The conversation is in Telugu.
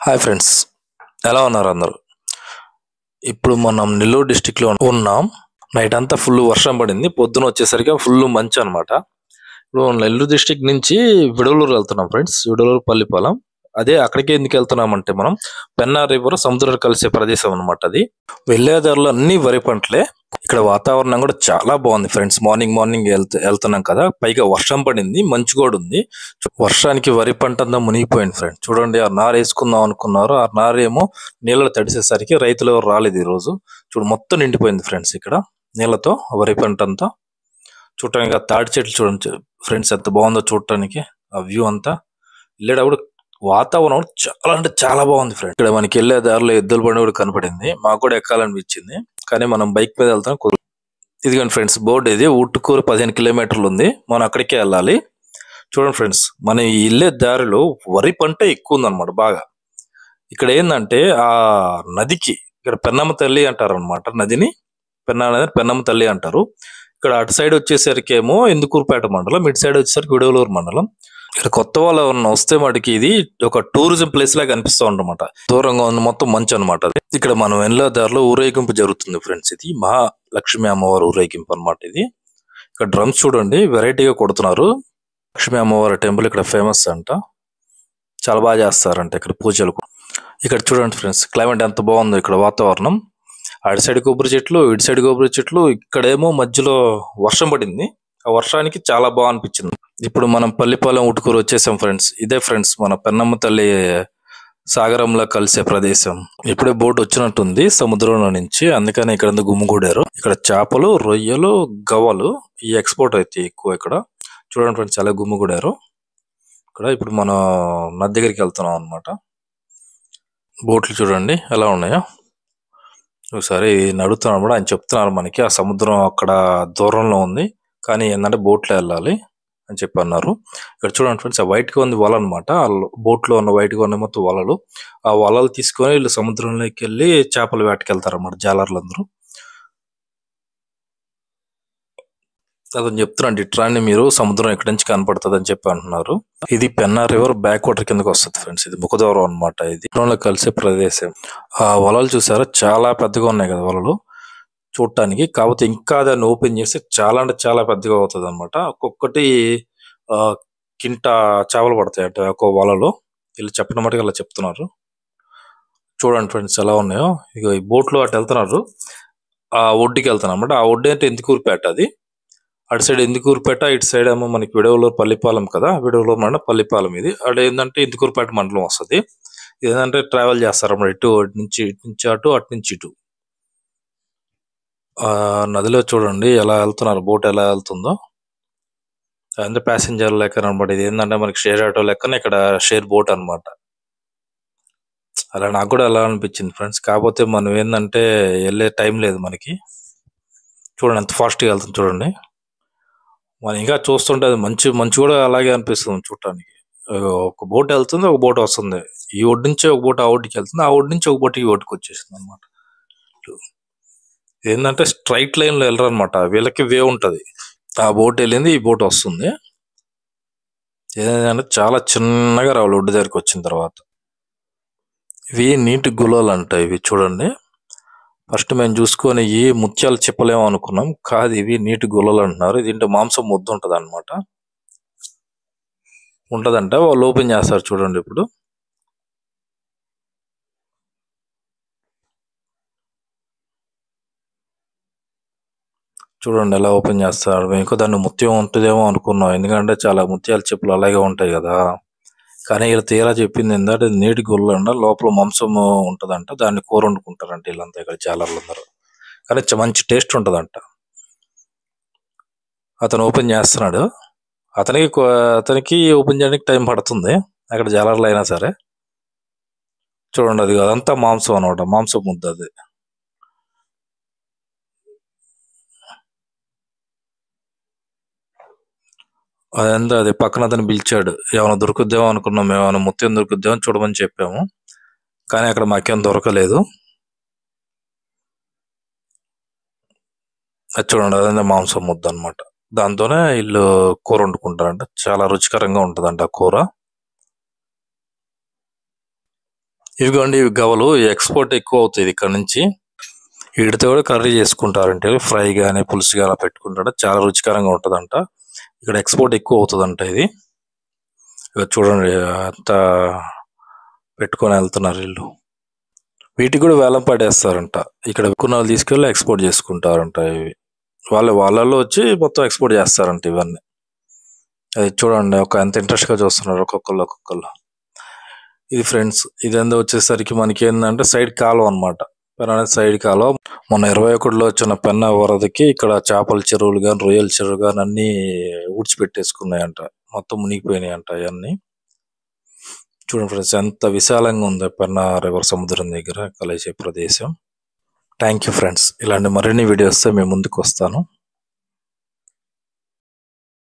హాయ్ ఫ్రెండ్స్, ఎలా ఉన్నారు అందరూ? ఇప్పుడు మనం నెల్లూరు డిస్టిక్లో ఉన్నాం. నైట్ అంతా ఫుల్ వర్షం పడింది, పొద్దున వచ్చేసరికి ఫుల్ మంచు అనమాట. ఇప్పుడు నెల్లూరు డిస్టిక్ నుంచి విడవలూరు వెళ్తున్నాం ఫ్రెండ్స్, విడవలూరు పల్లిపాలెం. అదే అక్కడికి ఎందుకు వెళ్తున్నామంటే మనం పెన్నా రివర్ సముద్రం కలిసే ప్రదేశం అనమాట. అది వెళ్ళే దారిలో అన్ని వరి పంటలే. ఇక్కడ వాతావరణం కూడా చాలా బాగుంది ఫ్రెండ్స్. మార్నింగ్ వెళ్తున్నాం కదా, పైగా వర్షం పడింది, మంచు కూడా ఉంది. వర్షానికి వరి పంట అంతా మునిగిపోయింది ఫ్రెండ్స్. చూడండి, ఆ నారు వేసుకుందాం అనుకున్నారు, ఆ నారు ఏమో నీళ్ళలో తడిసేసరికి రైతులు ఎవరు రాలేదు ఈ రోజు. చూడు, మొత్తం నిండిపోయింది ఫ్రెండ్స్ ఇక్కడ నీళ్ళతో వరి పంట అంతా. చూడటానికి ఆ తాడి చెట్లు చూడండి ఫ్రెండ్స్, ఎంత బాగుందో చూడటానికి ఆ వ్యూ అంతా. వెళ్ళేటప్పుడు వాతావరణం చాలా అంటే చాలా బాగుంది ఫ్రెండ్స్. ఇక్కడ మనకి వెళ్ళే దారిలో ఎద్దుల బండి కూడా కనపడింది, మాకు కూడా ఎక్కాలనిపించింది, కానీ మనం బైక్ మీద వెళ్తాం. ఇదిగోండి ఫ్రెండ్స్, బోర్డు ఇది. ఊటుకూరు 15 కిలోమీటర్లు ఉంది, మనం అక్కడికే వెళ్ళాలి. చూడండి ఫ్రెండ్స్, మన వెళ్ళే దారిలో వరి పంట ఎక్కువ ఉందన్నమాట బాగా. ఇక్కడ ఏంటంటే ఆ నదికి, ఇక్కడ పెన్నమ్మ తల్లి అంటారు అనమాట, నదిని పెన్నమ్మ తల్లి అంటారు. ఇక్కడ అటు సైడ్ వచ్చేసరికి ఏమో ఇందుకూరుపేట మండలం, ఇటు సైడ్ వచ్చేసరికి విడవలూరు మండలం. ఇక్కడ కొత్త వాళ్ళు ఎవరన్నా వస్తే మటుకి ఇది ఒక టూరిజం ప్లేస్ లాగా అనిపిస్తూ ఉందన్నమాట. దూరంగా ఉన్న మొత్తం మంచు అనమాట. ఇక్కడ మనం వెళ్ళే దారిలో ఊరేగింపు జరుగుతుంది ఫ్రెండ్స్. ఇది మహాలక్ష్మి అమ్మవారు ఊరేగింపు అనమాట. ఇది ఇక్కడ డ్రమ్స్ చూడండి వెరైటీగా కొడుతున్నారు. లక్ష్మీ అమ్మవారి టెంపుల్ ఇక్కడ ఫేమస్ అంట, చాలా బాగా చేస్తారంట ఇక్కడ పూజలు. ఇక్కడ చూడండి ఫ్రెండ్స్, క్లైమేట్ ఎంత బాగుందో ఇక్కడ వాతావరణం. అటు సైడ్ కొబ్బరి చెట్లు, ఇటు సైడ్ కొబ్బరి చెట్లు, ఇక్కడేమో మధ్యలో వర్షం పడింది. ఆ వర్షానికి చాలా బాగా అనిపించింది. ఇప్పుడు మనం పల్లిపాలెం ఊటుకూరు వచ్చేసాం ఫ్రెండ్స్. ఇదే ఫ్రెండ్స్ మన పెన్నమ్మ తల్లి సాగరంలో కలిసే ప్రదేశం. ఇప్పుడే బోట్ వచ్చినట్టుంది సముద్రంలో నుంచి, అందుకని ఇక్కడ గుమ్ముగూడారు. ఇక్కడ చేపలు, రొయ్యలు, గవ్వలు ఈ ఎక్స్పోర్ట్ అయితే ఎక్కువ ఇక్కడ. చూడండి ఫ్రెండ్స్, చాలా గుమ్ముగూడారు ఇక్కడ. ఇప్పుడు మనం నది దగ్గరికి వెళ్తున్నాం అనమాట. బోట్లు చూడండి ఎలా ఉన్నాయో. ఒకసారి నడుస్తున్నాం కూడా, ఆయన చెప్తున్నారు మనకి ఆ సముద్రం అక్కడ దూరంలో ఉంది, కానీ ఏంటంటే బోట్లో వెళ్ళాలి అని చెప్పి అన్నారు. ఇక్కడ చూడండి ఫ్రెండ్స్, ఆ వైట్ గా ఉంది వల అనమాట. ఆ బోట్ లో ఉన్న వైట్ గా ఉన్న మొత్తం వలలు. ఆ వలలు తీసుకొని వీళ్ళు సముద్రంలోకి వెళ్ళి చేపలు వేటకెళ్తారు అన్నమాట జాలర్లు అందరూ. అతను చెప్తున్నాడు, ఇట్రాన్ని మీరు సముద్రం ఎక్కడి నుంచి కనపడుతుంది అని చెప్పి అంటున్నారు. ఇది పెన్నా రివర్ బ్యాక్ వాటర్ కిందకి వస్తుంది ఫ్రెండ్స్. ఇది ముఖద్వారం అనమాట. ఇది కలిసే ప్రదేశం. ఆ వలలు చూసారా, చాలా పెద్దగా ఉన్నాయి కదా వలలు చూడటానికి. కాకపోతే ఇంకా దాన్ని ఓపెన్ చేస్తే చాలా అంటే చాలా పెద్దగా అవుతుంది అనమాట. ఒక్కొక్కటి కింట చేపలు పడతాయి అంటే ఒక వలలో. వీళ్ళు చెప్పిన మటుకు అలా చెప్తున్నారు. చూడండి ఫ్రెండ్స్ ఎలా ఉన్నాయో. ఇక ఈ బోట్ లో అటు వెళ్తున్నారు, ఆ ఒడ్డుకి వెళ్తాను అనమాట. ఆ ఒడ్డు అంటే ఇందుకూరుపేట. అది అటు సైడ్ ఇందుకూరుపేట, ఇటు సైడ్ ఏమో మనకి విడవలూరు పల్లిపాలెం కదా. విడవలూరు మండలం పల్లిపాలెం. ఇది అటు ఏంటంటే ఇందుకూరుపేట మండలం వస్తుంది. ఏంటంటే ట్రావెల్ చేస్తారన్నమాట, ఇటు నుంచి అటు, అటు నుంచి ఇటు. ఆ నదిలో చూడండి ఎలా వెళ్తున్నారు, బోట్ ఎలా వెళ్తుందో. అంటే ప్యాసింజర్ లెక్క అనమాట. ఇది ఏంటంటే మనకి షేర్ ఆటో లెక్కన, ఇక్కడ షేర్ బోట్ అనమాట. అలా నాకు కూడా ఎలా అనిపించింది ఫ్రెండ్స్. కాకపోతే మనం ఏంటంటే వెళ్ళే టైం లేదు మనకి. చూడండి ఎంత ఫాస్ట్ గా వెళ్తుంది చూడండి. మనం ఇంకా చూస్తుంటే అది మంచి కూడా అలాగే అనిపిస్తుంది చూడటానికి. ఒక బోట్ వెళ్తుంది, ఒక బోట్ వస్తుంది. ఈ ఒడ్డు నుంచి ఒక బోట్ ఆ ఒడ్డుకి వెళ్తుంది, ఆ ఒడ్డు నుంచి ఒక బోట్ ఈ ఒడ్డుకి వచ్చేసింది అనమాట. ఏంటంటే స్ట్రైట్ లైన్ లో వెళ్ళరు అనమాట, వీళ్ళకి వే ఉంటది. ఆ బోట్ వెళ్ళింది, ఈ బోట్ వస్తుంది. ఏంటంటే చాలా చిన్నగా రావాలి ఒడ్డు దగ్గరికి వచ్చిన తర్వాత. ఇవి నీటి గులాలు అంట. ఇవి చూడండి, ఫస్ట్ మేము చూసుకొని ఈ ముత్యాలు చెప్పలేము అనుకున్నాం, కాదు ఇవి నీటి గుల్లలు అంటున్నారు. దీంట్లో మాంసం ముద్ద ఉంటది అనమాట, ఉంటదంట. వాళ్ళు ఓపెన్ చేస్తారు చూడండి. ఇప్పుడు చూడండి ఎలా ఓపెన్ చేస్తారు. ఇంకో దాన్ని ముత్యం ఉంటుందేమో అనుకున్నాం, ఎందుకంటే చాలా ముత్యాల చెప్పులు అలాగే ఉంటాయి కదా. కానీ ఇలా తీరా చెప్పింది ఏంటంటే నీటి గుల్ల అంట, లోపల మాంసం ఉంటదంట, దాన్ని కూర వండుకుంటారంట వీళ్ళంతా ఇక్కడ జాలర్లందరూ. కానీ మంచి టేస్ట్ ఉంటదంట. అతను ఓపెన్ చేస్తున్నాడు, అతనికి ఓపెన్ చేయడానికి టైం పడుతుంది అక్కడ జాలర్లు అయినా సరే. చూడండి, అది అదంతా మాంసం అనమాట, మాంసం ముద్ద అది. అదంతా అది పక్కన అతను పిలిచాడు, ఏమైనా దొరుకుద్దేమో అనుకున్నాం, మేము ఏమైనా ముత్యం దొరుకుద్దేమో చూడమని చెప్పాము, కానీ అక్కడ మాకేం దొరకలేదు. అది చూడండి, అదే మాంసం ముద్ద అనమాట. దాంతోనే వీళ్ళు కూర వండుకుంటారంట, చాలా రుచికరంగా ఉంటదంట ఆ కూర. ఇవిగోండి ఇవి గవలు ఎక్స్పోర్ట్ ఎక్కువ అవుతుంది ఇక్కడ నుంచి. వీటితో కూడా కర్రీ చేసుకుంటారంటే ఫ్రై గానీ పులుసు గానీ పెట్టుకుంటారు, చాలా రుచికరంగా ఉంటుందంట. ఇక్కడ ఎక్స్పోర్ట్ ఎక్కువ అవుతుందంట ఇది. ఇక చూడండి అంత పెట్టుకొని వెళ్తున్నారు వీళ్ళు. వీటికి కూడా వేలం పడేస్తారంట. ఇక్కడ విక్కునాలు తీసుకెళ్ళి ఎక్స్పోర్ట్ చేసుకుంటారంట. ఇవి వాళ్ళలో వచ్చి మొత్తం ఎక్స్పోర్ట్ చేస్తారంట ఇవన్నీ. అది చూడండి ఎంత ఇంట్రెస్ట్ గా చూస్తున్నారు ఒక్కొక్కళ్ళు. ఇది ఫ్రెండ్స్, ఇదంతా వచ్చేసరికి మనకి ఏంటంటే సైడ్ కాలువ అనమాట. పెన్నా సైడ్ కాలువ. మొన్న 21లో వచ్చిన పెన్నా వరదకి ఇక్కడ చేపల చెరువులు కానీ రొయ్యల చెరువులు కానీ అన్ని ఊడ్చిపెట్టేసుకున్నాయంట, మొత్తం మునిగిపోయినాయంట అవన్నీ. చూడండి ఫ్రెండ్స్ ఎంత విశాలంగా ఉంది పెన్నా రివర్ సముద్రం దగ్గర కలిసే ప్రదేశం. Thank you friends. ఇలాంటి మరిన్ని వీడియోస్ మేము ముందుకు వస్తాను.